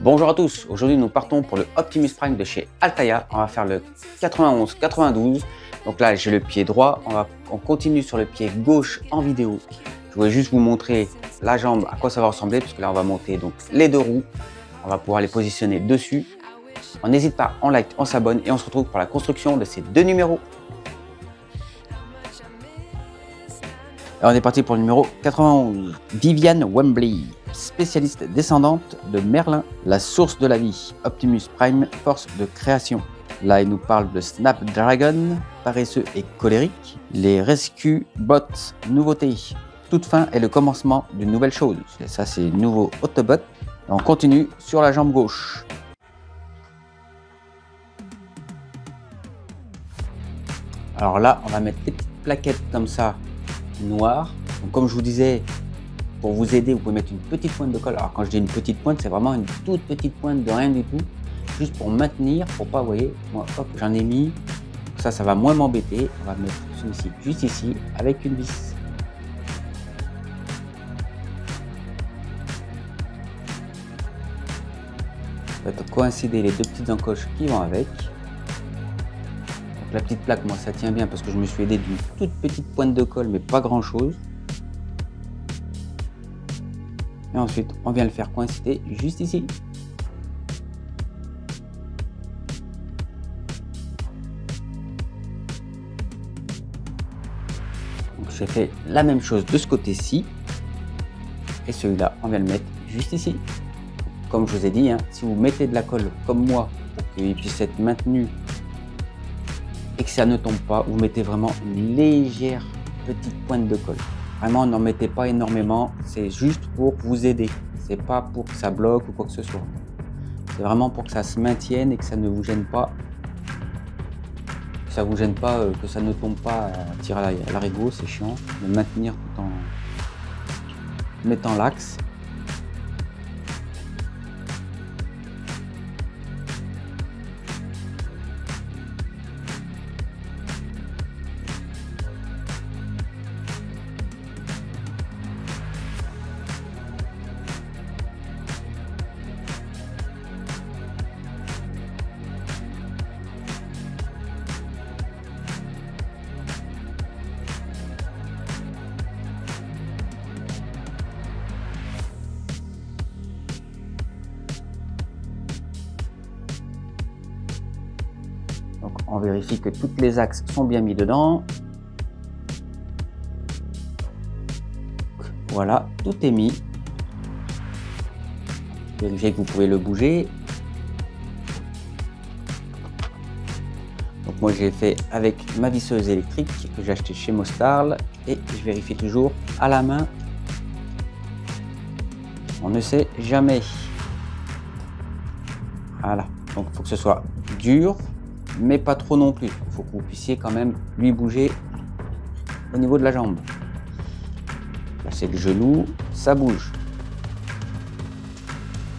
Bonjour à tous, aujourd'hui nous partons pour le Optimus Prime de chez Altaïa. On va faire le 91-92. Donc là j'ai le pied droit, on continue sur le pied gauche en vidéo. Je voulais juste vous montrer la jambe, à quoi ça va ressembler, parce que là on va monter donc les deux roues. On va pouvoir les positionner dessus. On n'hésite pas, on like, on s'abonne et on se retrouve pour la construction de ces deux numéros. Alors on est parti pour le numéro 91. Viviane Wembley, spécialiste descendante de Merlin, la source de la vie. Optimus Prime, force de création. Là, il nous parle de Snapdragon, paresseux et colérique. Les Rescue Bots, nouveauté. Toute fin est le commencement d'une nouvelle chose. Et ça, c'est le nouveau Autobot. Et on continue sur la jambe gauche. Alors là, on va mettre des petites plaquettes comme ça, noires. Donc, comme je vous disais, pour vous aider, vous pouvez mettre une petite pointe de colle. Alors quand je dis une petite pointe, c'est vraiment une toute petite pointe de rien du tout. Juste pour maintenir, pour pas, vous voyez, moi, hop, j'en ai mis. Ça va moins m'embêter. On va mettre celui-ci juste ici avec une vis. On va coïncider les deux petites encoches qui vont avec. Donc, la petite plaque, moi, ça tient bien parce que je me suis aidé d'une toute petite pointe de colle, mais pas grand-chose. Et ensuite, on vient le faire coïncider juste ici. Donc j'ai fait la même chose de ce côté-ci. Et celui-là, on vient le mettre juste ici. Comme je vous ai dit, hein, si vous mettez de la colle comme moi, pour qu'il puisse être maintenu et que ça ne tombe pas, vous mettez vraiment une légère petite pointe de colle. Vraiment, n'en mettez pas énormément, c'est juste pour vous aider. C'est pas pour que ça bloque ou quoi que ce soit. C'est vraiment pour que ça se maintienne et que ça ne vous gêne pas. Que ça vous gêne pas, que ça ne tombe pas à tirer à l'arigot, c'est chiant. De maintenir tout en mettant l'axe. Donc on vérifie que tous les axes sont bien mis dedans. Voilà, tout est mis. Vérifiez que vous pouvez le bouger. Donc moi j'ai fait avec ma visseuse électrique que j'ai acheté chez Mostarl et je vérifie toujours à la main. On ne sait jamais. Voilà, donc il faut que ce soit dur, mais pas trop non plus. Il faut que vous puissiez quand même lui bouger au niveau de la jambe. Là c'est le genou, ça bouge.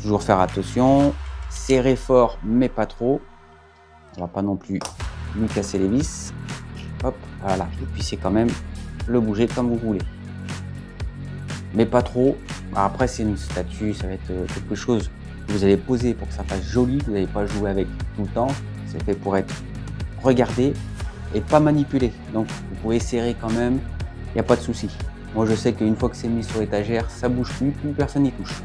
Toujours faire attention, serrer fort mais pas trop. On va pas non plus lui casser les vis. Hop, voilà, vous puissiez quand même le bouger comme vous voulez. Mais pas trop. Après c'est une statue, ça va être quelque chose que vous allez poser pour que ça fasse joli. Vous n'allez pas jouer avec tout le temps. C'est fait pour être regardé et pas manipulé. Donc vous pouvez serrer quand même, il n'y a pas de souci. Moi je sais qu'une fois que c'est mis sur l'étagère, ça bouge plus personne n'y touche.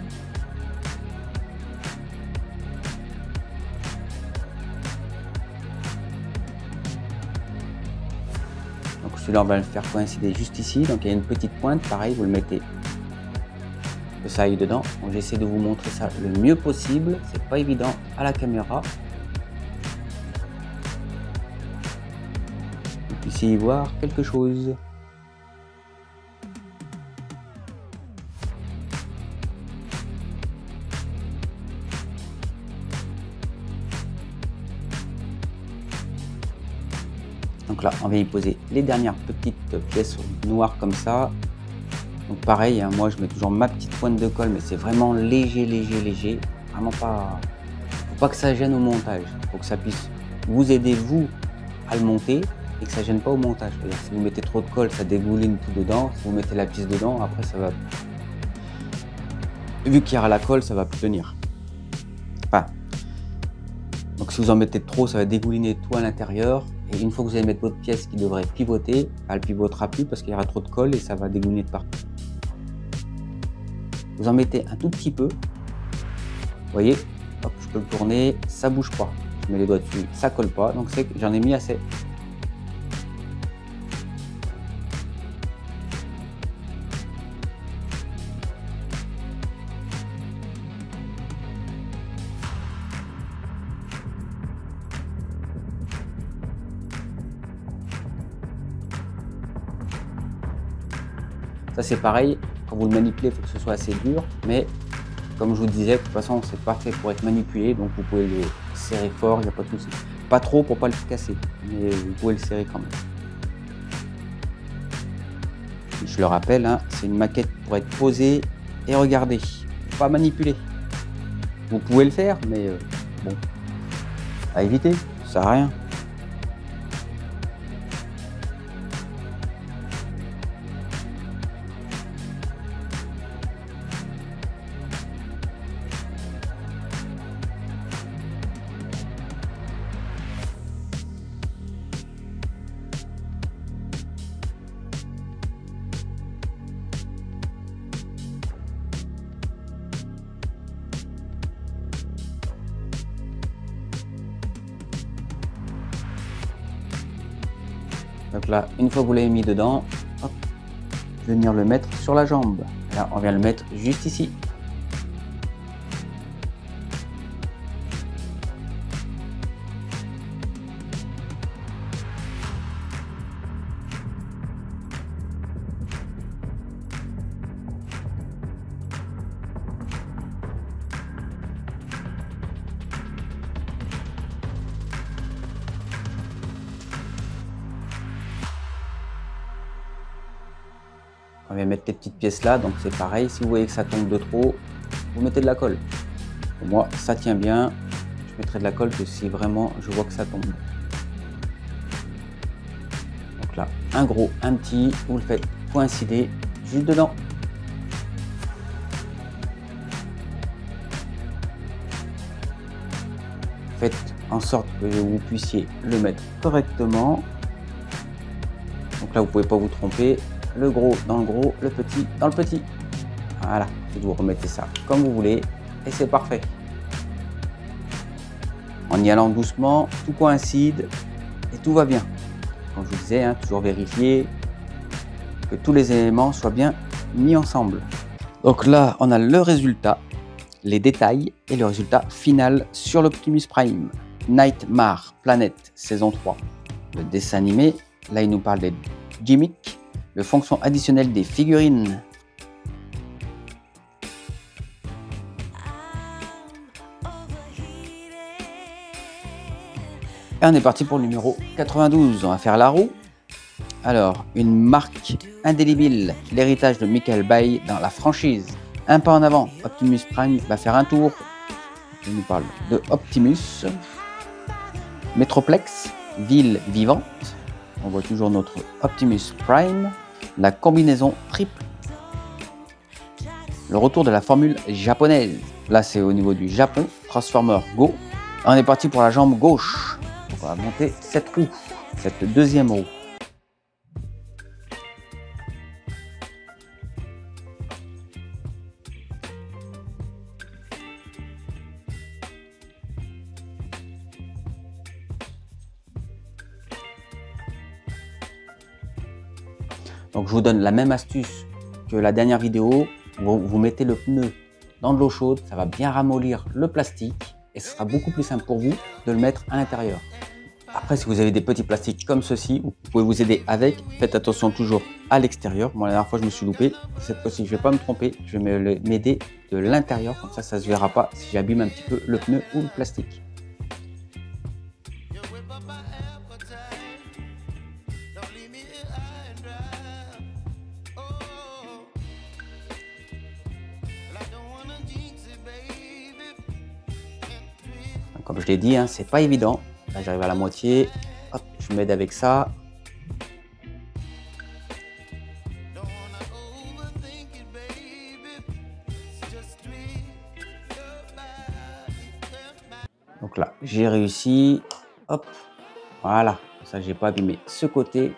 Donc celui-là on va le faire coïncider juste ici. Donc il y a une petite pointe, pareil, vous le mettez que ça aille dedans. Donc j'essaie de vous montrer ça le mieux possible. C'est pas évident à la caméra. Ici y voir quelque chose. Donc là, on va y poser les dernières petites pièces noires comme ça. Donc pareil, hein, moi je mets toujours ma petite pointe de colle, mais c'est vraiment léger, léger, léger. Vraiment pas... Faut pas que ça gêne au montage. Faut que ça puisse vous aider, vous, à le monter. et que ça gêne pas au montage. C'est-à-dire si vous mettez trop de colle, ça dégouline tout dedans. Si vous mettez la pisse dedans, après ça va... Vu qu'il y aura la colle, ça va plus tenir. Enfin, donc si vous en mettez trop, ça va dégouliner tout à l'intérieur. Et une fois que vous allez mettre votre pièce qui devrait pivoter, elle ne pivotera plus parce qu'il y aura trop de colle et ça va dégouliner de partout. Vous en mettez un tout petit peu. Vous voyez, hop, je peux le tourner, ça bouge pas. Je mets les doigts dessus, ça colle pas. Donc c'est que j'en ai mis assez. Ça c'est pareil, quand vous le manipulez, il faut que ce soit assez dur, mais comme je vous disais, de toute façon c'est pas fait pour être manipulé, donc vous pouvez le serrer fort, il n'y a pas de souci. Pas trop pour pas le casser, mais vous pouvez le serrer quand même. Je le rappelle, hein, c'est une maquette pour être posée et regardée, pas manipulée. Vous pouvez le faire, mais bon, à éviter, ça sert à rien. Donc là, une fois que vous l'avez mis dedans, hop, je vais venir le mettre sur la jambe. Là, on vient le mettre juste ici. On va mettre les petites pièces là, donc c'est pareil. Si vous voyez que ça tombe de trop, vous mettez de la colle. Pour moi, ça tient bien. Je mettrai de la colle que si vraiment je vois que ça tombe. Donc là, un gros, un petit, vous le faites coïncider juste dedans. Faites en sorte que vous puissiez le mettre correctement. Donc là, vous ne pouvez pas vous tromper. Le gros dans le gros, le petit dans le petit. Voilà, vous remettez ça comme vous voulez et c'est parfait. En y allant doucement, tout coïncide et tout va bien. Comme je vous disais, hein, toujours vérifier que tous les éléments soient bien mis ensemble. Donc là, on a le résultat, les détails et le résultat final sur l'Optimus Prime. Nightmare Planet saison 3, le dessin animé. Là, il nous parle des gimmicks, de fonctions additionnelles des figurines. Et on est parti pour le numéro 92. On va faire la roue. Alors, une marque indélébile, l'héritage de Michael Bay dans la franchise. Un pas en avant, Optimus Prime va faire un tour. On nous parle de Optimus. Metroplex, ville vivante. On voit toujours notre Optimus Prime. La combinaison triple. Le retour de la formule japonaise. Là, c'est au niveau du Japon. Transformer Go. On est parti pour la jambe gauche. Donc, on va monter cette roue, cette deuxième roue. Donc je vous donne la même astuce que la dernière vidéo. Vous mettez le pneu dans de l'eau chaude, ça va bien ramollir le plastique et ce sera beaucoup plus simple pour vous de le mettre à l'intérieur. Après, si vous avez des petits plastiques comme ceci, vous pouvez vous aider avec. Faites attention toujours à l'extérieur. Moi, la dernière fois, je me suis loupé. Cette fois-ci, je ne vais pas me tromper. Je vais m'aider de l'intérieur. Comme ça ne se verra pas si j'abîme un petit peu le pneu ou le plastique. Comme je l'ai dit, hein, c'est pas évident. Là, j'arrive à la moitié. Hop, je m'aide avec ça. Donc là, j'ai réussi. Hop, voilà. Ça, j'ai pas abîmé ce côté.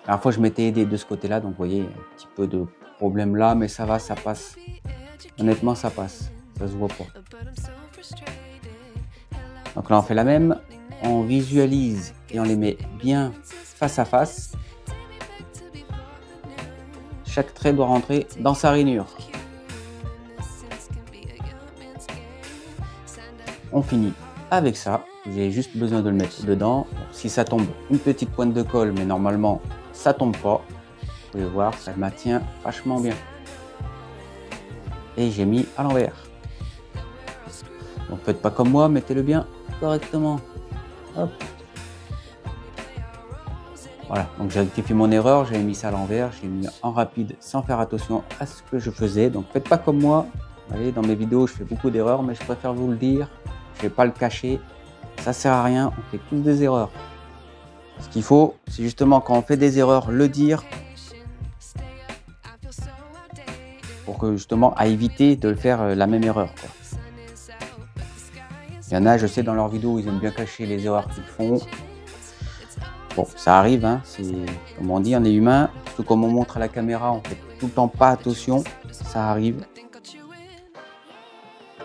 La dernière fois, je m'étais aidé de ce côté-là, donc vous voyez, un petit peu de problème là, mais ça va, ça passe. Honnêtement, ça passe. Ça se voit pas. Donc là, on fait la même. On visualise et on les met bien face à face. Chaque trait doit rentrer dans sa rainure. On finit avec ça. Vous avez juste besoin de le mettre dedans. Si ça tombe, une petite pointe de colle, mais normalement, ça tombe pas. Vous pouvez voir, ça maintient vachement bien. Et j'ai mis à l'envers. Donc faites pas comme moi, mettez-le bien correctement. Hop. Voilà, donc j'ai rectifié mon erreur, j'avais mis ça à l'envers, j'ai mis en rapide sans faire attention à ce que je faisais. Donc faites pas comme moi. Vous voyez, dans mes vidéos, je fais beaucoup d'erreurs, mais je préfère vous le dire. Je vais pas le cacher. Ça sert à rien, on fait tous des erreurs. Ce qu'il faut, c'est justement quand on fait des erreurs, le dire. Pour que justement, à éviter de le faire la même erreur, quoi. Il y en a, je sais, dans leurs vidéos, ils aiment bien cacher les erreurs qu'ils font. Bon, ça arrive, hein, c'est comme on dit, on est humain. Surtout comme on montre à la caméra, on fait tout le temps pas attention. Ça arrive.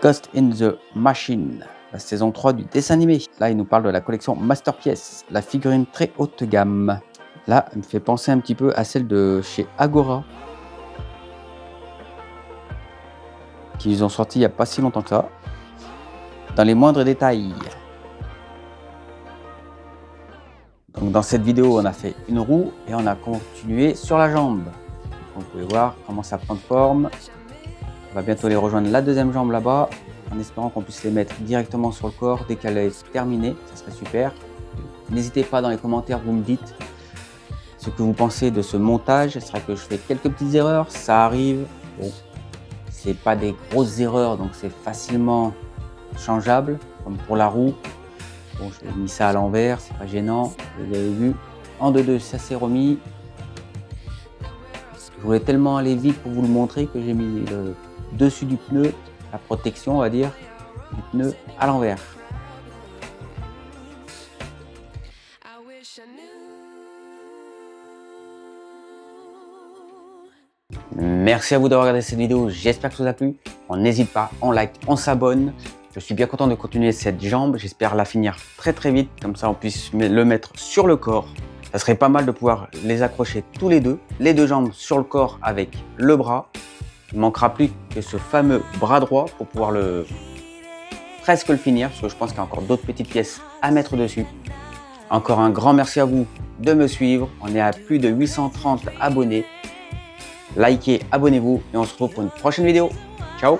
Ghost in the Machine, la saison 3 du dessin animé. Là, il nous parle de la collection Masterpiece, la figurine très haute gamme. Là, elle me fait penser un petit peu à celle de chez Agora, qu'ils ont sorti il n'y a pas si longtemps que ça, dans les moindres détails. Donc dans cette vidéo, on a fait une roue et on a continué sur la jambe. Donc, vous pouvez voir comment ça prend forme. On va bientôt les rejoindre la deuxième jambe là-bas, en espérant qu'on puisse les mettre directement sur le corps dès qu'elle est terminée. Ça serait super. N'hésitez pas dans les commentaires, vous me dites ce que vous pensez de ce montage. Ce sera que je fais quelques petites erreurs, ça arrive. Bon, c'est pas des grosses erreurs, donc c'est facilement changeable, comme pour la roue. Bon, j'ai mis ça à l'envers, c'est pas gênant. Vous avez vu, en 2-2, ça s'est remis. Je voulais tellement aller vite pour vous le montrer que j'ai mis le dessus du pneu, la protection, on va dire, du pneu à l'envers. Merci à vous d'avoir regardé cette vidéo, j'espère que ça vous a plu. On n'hésite pas, on like, on s'abonne. Je suis bien content de continuer cette jambe, j'espère la finir très vite, comme ça on puisse le mettre sur le corps. Ça serait pas mal de pouvoir les accrocher tous les deux jambes sur le corps avec le bras. Il ne manquera plus que ce fameux bras droit pour pouvoir presque le finir, parce que je pense qu'il y a encore d'autres petites pièces à mettre dessus. Encore un grand merci à vous de me suivre, on est à plus de 830 abonnés. Likez, abonnez-vous et on se retrouve pour une prochaine vidéo. Ciao!